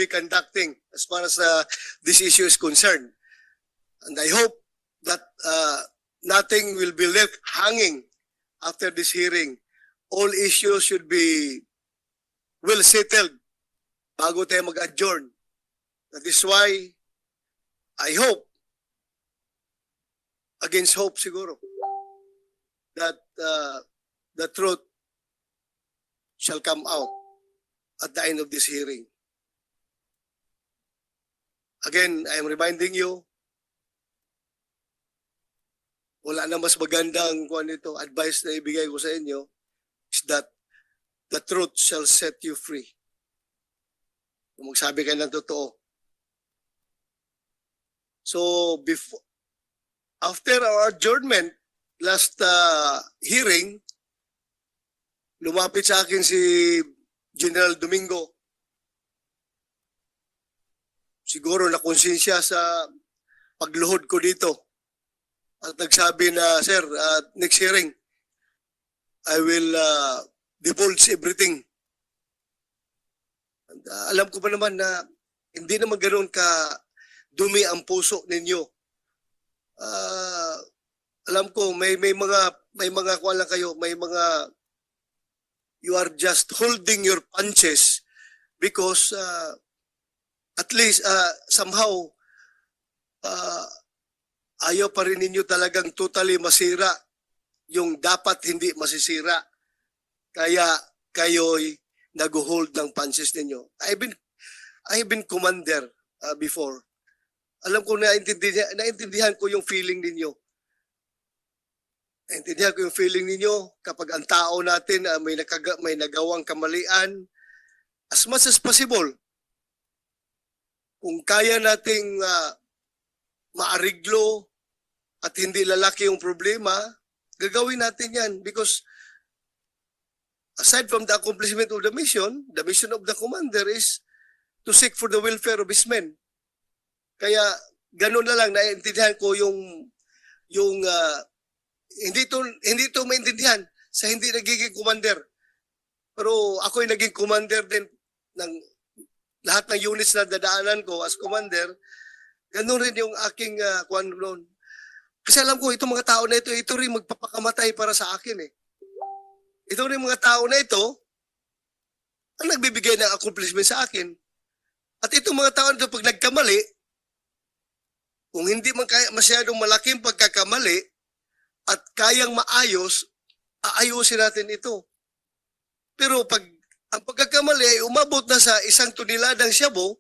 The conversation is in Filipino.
be conducting as far as this issue is concerned. And I hope that nothing will be left hanging after this hearing. All issues should be well settled bago tayo mag-adjourn. That is why I hope, against hope siguro, that the truth shall come out at the end of this hearing. Again, I am reminding you, wala na mas magandang advice na ibigay ko sa inyo is that the truth shall set you free. Kung magsabi kayo ng totoo. So, after our adjournment, last hearing, lumapit sa akin si General Domingo. Siguro nakonsensya sa pagluhod ko dito. At nagsabi na, Sir, next hearing, I will divulge everything. And, alam ko pa naman na hindi naman ganoon ka dumi ang puso ninyo. Alam ko may mga kuwan lang kayo, may mga you are just holding your punches because at least somehow ayaw pa rin ninyo talagang totally masira yung dapat hindi masisira. Kaya kayo'y nag-hold ng punches ninyo. I've been commander before. Alam ko naintindihan ko yung feeling ninyo. Naintindihan ko yung feeling ninyo kapag ang tao natin may nagawang kamalian, as much as possible, kung kaya nating maariglo at hindi lalaki yung problema, gagawin natin yan because aside from the accomplishment of the mission of the commander is to seek for the welfare of his men. Kaya ganun na lang, naiintindihan ko yung hindi to maintindihan sa hindi nagiging commander. Pero ako'y naging commander din ng lahat ng units na dadaanan ko as commander. Ganun rin yung aking kuwan noon. Kasi alam ko, itong mga tao na ito rin magpapakamatay para sa akin eh. Ito rin mga tao na ito ang nagbibigay ng accomplishment sa akin. At itong mga tao na ito, pag nagkamali, kung hindi man kaya masyadong malaking pagkakamali at kayang maayos, aayusin natin ito. Pero pag ang pagkakamali ay umabot na sa 1 toneladang shabu,